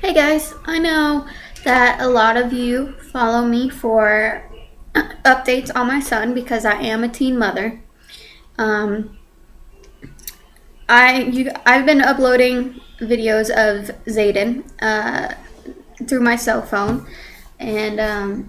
Hey guys, I know that a lot of you follow me for updates on my son because I am a teen mother. Um, I've been uploading videos of Zayden through my cell phone, and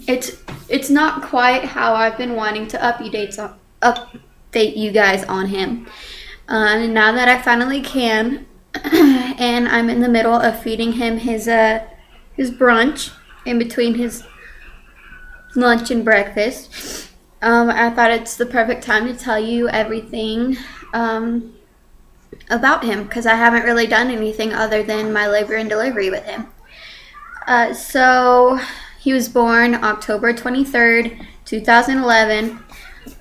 it's not quite how I've been wanting to update you guys on him. Now that I finally can, and I'm in the middle of feeding him his brunch in between his lunch and breakfast. I thought it's the perfect time to tell you everything about him because I haven't really done anything other than my labor and delivery with him. So he was born October 23rd, 2011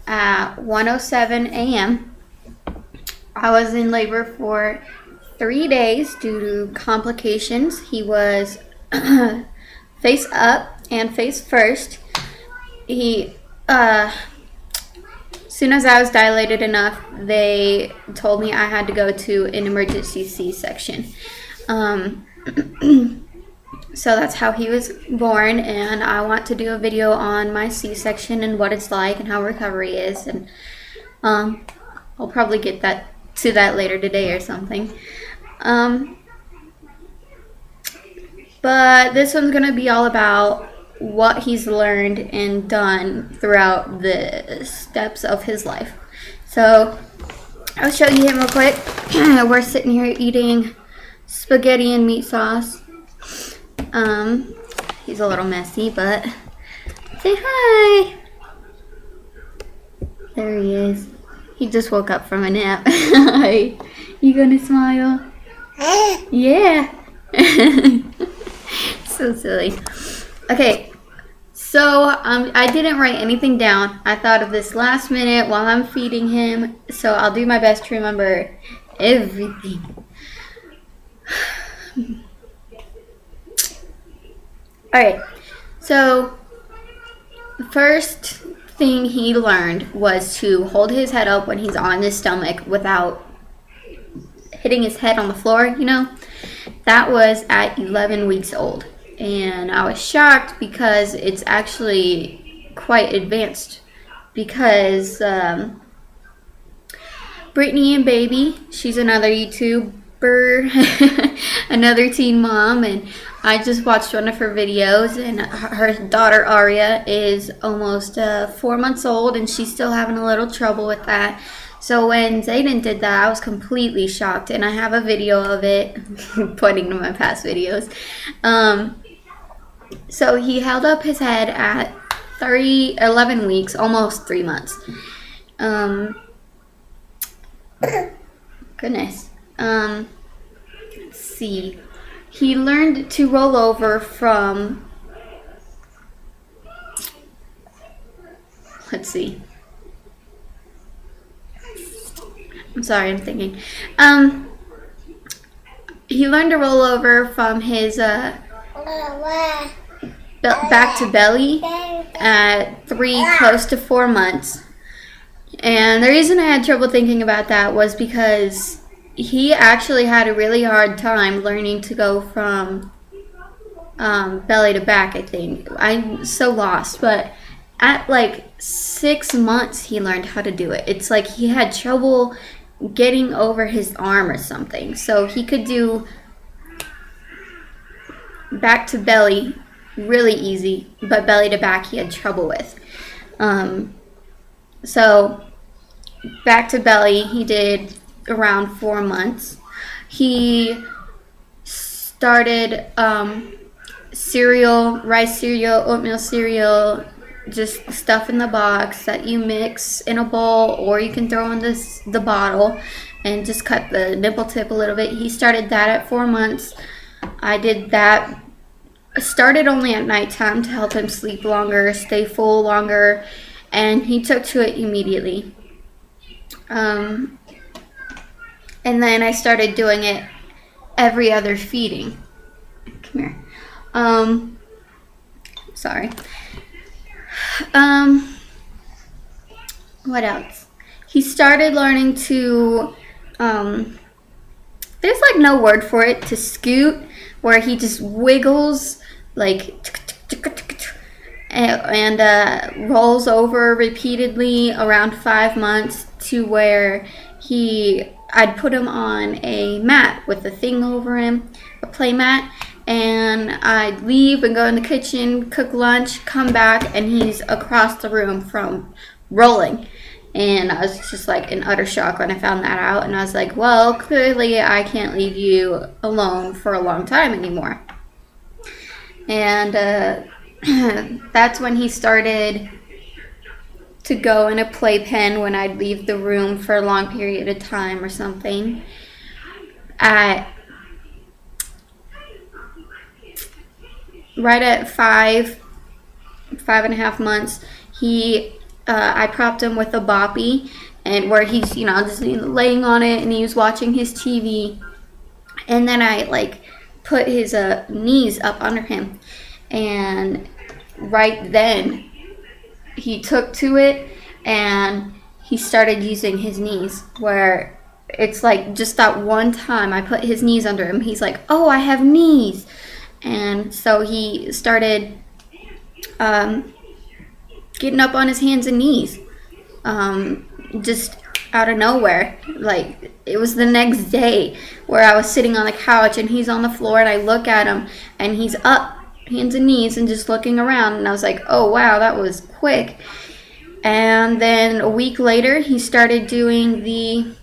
at 1:07 a.m. I was in labor for 3 days due to complications. He was face up and face first. He, as soon as I was dilated enough, they told me I had to go to an emergency C-section. So that's how he was born, and I want to do a video on my C-section and what it's like and how recovery is, and I'll probably get to that later today or something. But this one's going to be all about what he's learned and done throughout the steps of his life. So I'll show you him real quick. We're sitting here eating spaghetti and meat sauce. He's a little messy, but say hi. There he is. He just woke up from a nap. Hi. You gonna smile? Yeah. So silly. Okay, so I didn't write anything down. I thought of this last minute while I'm feeding him, so I'll do my best to remember everything. Alright, so the first thing he learned was to hold his head up when he's on his stomach without hitting his head on the floor, you know. That was at 11 weeks old. And I was shocked because it's actually quite advanced. Because Brittany and Baby, she's another YouTuber, another teen mom, and I just watched one of her videos, and her daughter Aria is almost 4 months old, and she's still having a little trouble with that. So when Zaiden did that, I was completely shocked, and I have a video of it, pointing to my past videos. So he held up his head at 11 weeks, almost 3 months. Goodness. Let's see. He learned to roll over from, let's see. I'm sorry, I'm thinking. He learned to roll over from his back to belly at 3, close to 4 months. And the reason I had trouble thinking about that was because he actually had a really hard time learning to go from belly to back, I think. I'm so lost, but at like 6 months he learned how to do it. It's like he had trouble getting over his arm or something. So he could do back to belly really easy, but belly to back he had trouble with. So back to belly he did around 4 months. He started cereal, rice cereal, oatmeal cereal, just stuff in the box that you mix in a bowl, or you can throw in the bottle and just cut the nipple tip a little bit. He started that at 4 months. I did that. I started only at nighttime to help him sleep longer, stay full longer, and he took to it immediately. And then I started doing it every other feeding. Come here. Sorry. What else? He started learning to, there's like no word for it, to scoot, where he just wiggles like and rolls over repeatedly around 5 months, to where I'd put him on a mat with a thing over him, a play mat, and I'd leave and go in the kitchen, cook lunch, come back, and he's across the room from rolling. And I was just like in utter shock when I found that out, and I was like, well, clearly I can't leave you alone for a long time anymore. And that's when he started to go in a playpen when I'd leave the room for a long period of time or something. Right at 5.5 months, I propped him with a boppy, and where he's, just laying on it, and he was watching his TV, and then I like put his knees up under him, and right then he took to it, and he started using his knees, where it's like just that one time I put his knees under him, he's like, oh, I have knees. And so he started getting up on his hands and knees, just out of nowhere. Like, it was the next day where I was sitting on the couch and he's on the floor, and I look at him and he's up, hands and knees, and just looking around, and I was like, oh wow, that was quick. And then a week later, he started doing the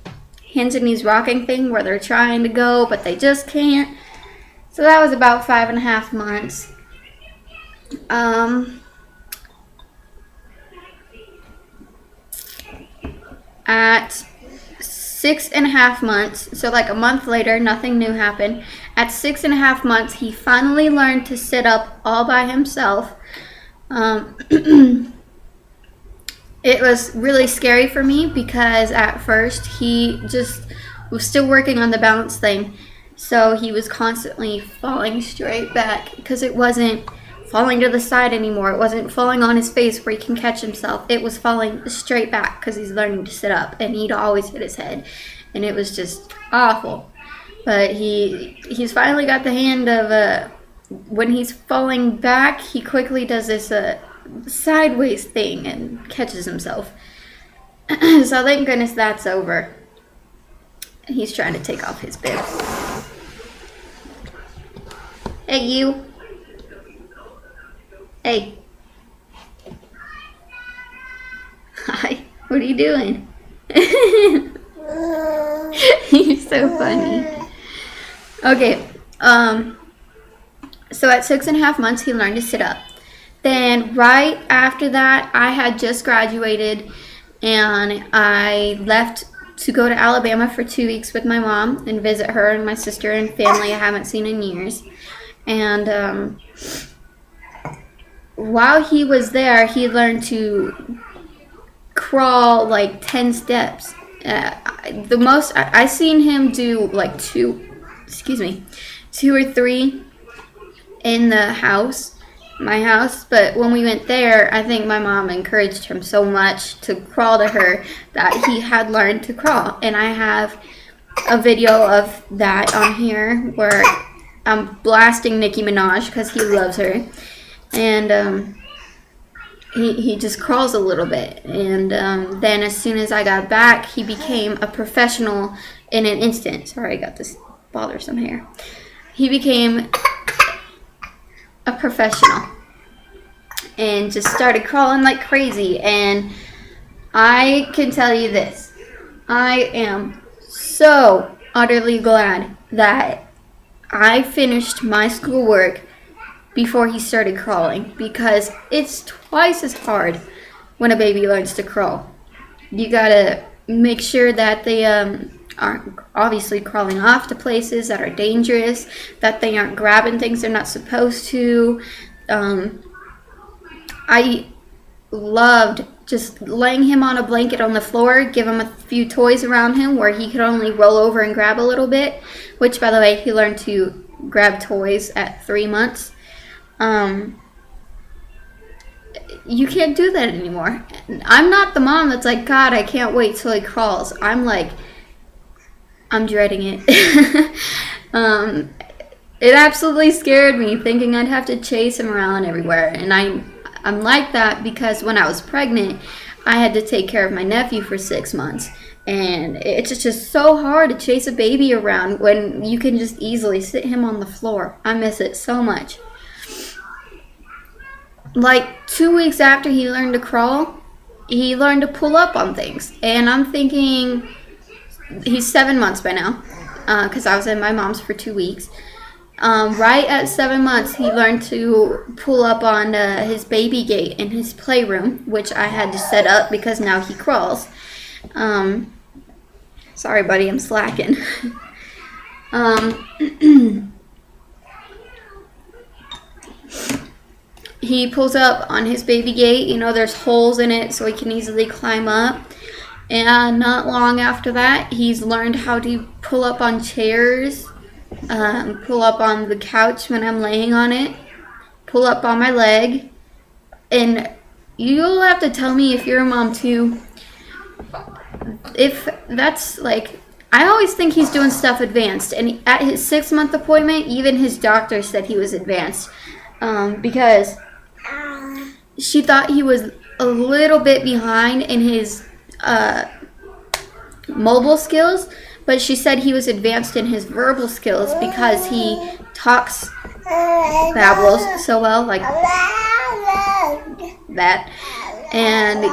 hands and knees rocking thing, where they're trying to go but they just can't. So that was about 5.5 months. At 6.5 months, so like a month later, nothing new happened. At 6.5 months, he finally learned to sit up all by himself. It was really scary for me, because at first he just was still working on the balance thing. So he was constantly falling straight back, because it wasn't falling to the side anymore. It wasn't falling on his face where he can catch himself. It was falling straight back, because he's learning to sit up, and he'd always hit his head, and it was just awful. But he's finally got the hand of when he's falling back, he quickly does this sideways thing and catches himself. So thank goodness that's over. He's trying to take off his bib. Hey, you. Hey. Hi. What are you doing? You're so funny. Okay. So at 6.5 months, he learned to sit up. Then right after that, I had just graduated, and I left to go to Alabama for 2 weeks with my mom and visit her and my sister and family I haven't seen in years. And while he was there, he learned to crawl like 10 steps. The most I seen him do like 2 or 3 in the house, my house. But when we went there, I think my mom encouraged him so much to crawl to her that he had learned to crawl. And I have a video of that on here where I'm blasting Nicki Minaj because he loves her. And he just crawls a little bit. And then as soon as I got back, he became a professional in an instant. Sorry, I got this bothersome hair. He became a professional and just started crawling like crazy. And I can tell you this, I am so utterly glad that I finished my schoolwork before he started crawling, because it's twice as hard when a baby learns to crawl. You gotta make sure that they aren't obviously crawling off to places that are dangerous, that they aren't grabbing things they're not supposed to. I loved just laying him on a blanket on the floor, give him a few toys around him where he could only roll over and grab a little bit, which, by the way, he learned to grab toys at 3 months. You can't do that anymore. I'm not the mom that's like, God, I can't wait till he crawls. I'm like, I'm dreading it. It absolutely scared me, thinking I'd have to chase him around everywhere. And I'm like that because when I was pregnant, I had to take care of my nephew for 6 months. And it's just so hard to chase a baby around when you can just easily sit him on the floor. I miss it so much. Like 2 weeks after he learned to crawl, he learned to pull up on things. And I'm thinking, he's 7 months by now, because I was in my mom's for 2 weeks. Right at 7 months, he learned to pull up on his baby gate in his playroom, which I had to set up because now he crawls. Sorry, buddy, I'm slacking. He pulls up on his baby gate. You know, there's holes in it so he can easily climb up. And not long after that, he's learned how to pull up on chairs, pull up on the couch when I'm laying on it, pull up on my leg. And you'll have to tell me if you're a mom too, if that's like, I always think he's doing stuff advanced. And at his 6-month appointment, even his doctor said he was advanced, because she thought he was a little bit behind in his mobile skills, but she said he was advanced in his verbal skills because he talks, babbles so well, like that. And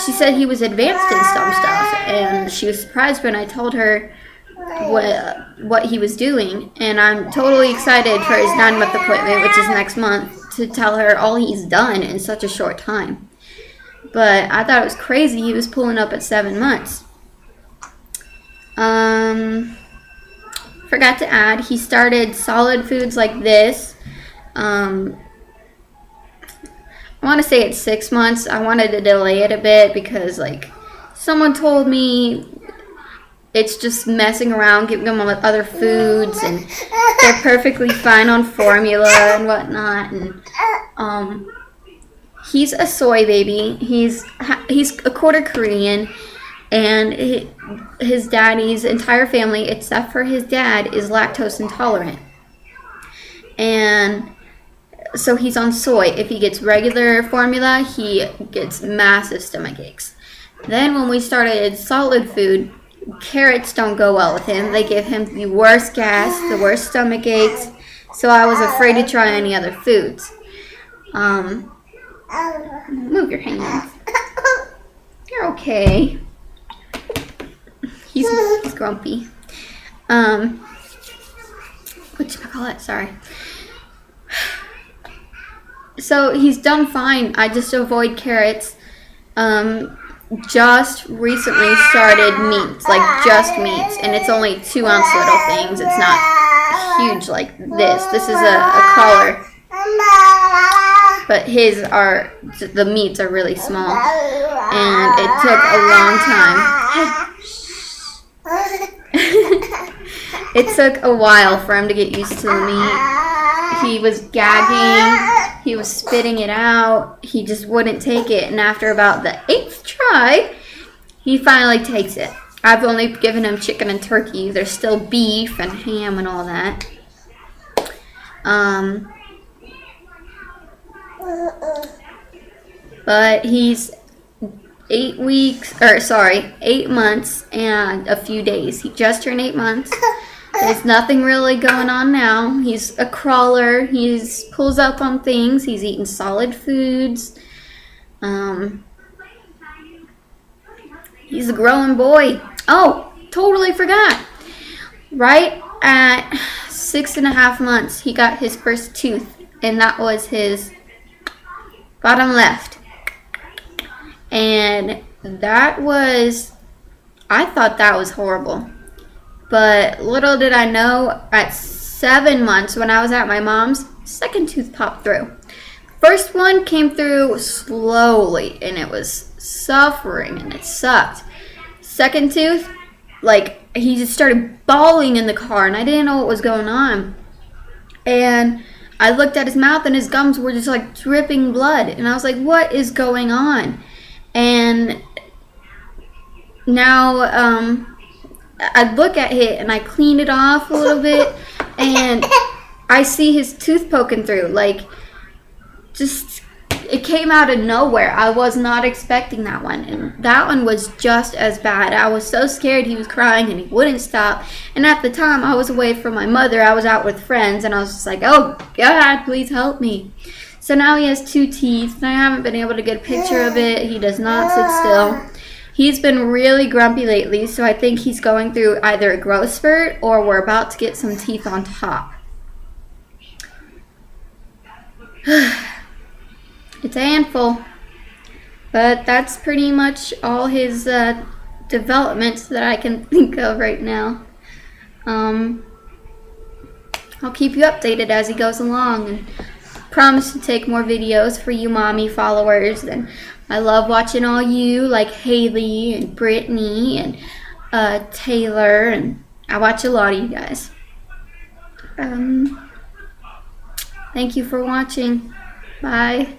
she said he was advanced in some stuff, and she was surprised when I told her what he was doing. And I'm totally excited for his 9-month appointment, which is next month, to tell her all he's done in such a short time. But I thought it was crazy he was pulling up at 7 months. Forgot to add, he started solid foods like this. I want to say it's 6 months. I wanted to delay it a bit because, like, someone told me it's just messing around, giving them other foods, and they're perfectly fine on formula and whatnot. And he's a soy baby. He's a quarter Korean, and his daddy's entire family, except for his dad, is lactose intolerant. And so he's on soy. If he gets regular formula, he gets massive stomach aches. Then when we started solid food, carrots don't go well with him. They give him the worst gas, the worst stomach aches. So I was afraid to try any other foods. Move your hands. You're okay. He's grumpy. Whatchamacallit? Sorry. So he's done fine. I just avoid carrots. Just recently started meats, like just meats, and it's only 2-ounce little things. It's not huge like this. This is a crawler, but the meats are really small, and it took a long time. It took a while for him to get used to the meat. He was gagging, he was spitting it out, he just wouldn't take it, and after about the 8th try, he finally takes it. I've only given him chicken and turkey. There's still beef and ham and all that. But he's 8 months and a few days. He just turned 8 months. There's nothing really going on now. He's a crawler. He pulls up on things. He's eating solid foods. He's a growing boy. Oh, totally forgot. Right at 6.5 months, he got his first tooth, and that was his bottom left. And I thought that was horrible. But little did I know, at 7 months, when I was at my mom's, second tooth popped through. First one came through slowly, and it was suffering, and it sucked. Second tooth, like, he just started bawling in the car, and I didn't know what was going on. And I looked at his mouth, and his gums were just, like, dripping blood. And I was like, what is going on? And now, I look at it, and I clean it off a little bit, and I see his tooth poking through. Like, just, it came out of nowhere. I was not expecting that one. And that one was just as bad. I was so scared. He was crying and he wouldn't stop. And at the time, I was away from my mother. I was out with friends. And I was just like, oh, God, please help me. So now he has 2 teeth. And I haven't been able to get a picture of it. He does not sit still. He's been really grumpy lately. So I think he's going through either a growth spurt or we're about to get some teeth on top. It's a handful, but that's pretty much all his developments that I can think of right now. I'll keep you updated as he goes along, and promise to take more videos for you mommy followers. And I love watching all you, like Haley and Brittany and Taylor, and I watch a lot of you guys. Thank you for watching. Bye.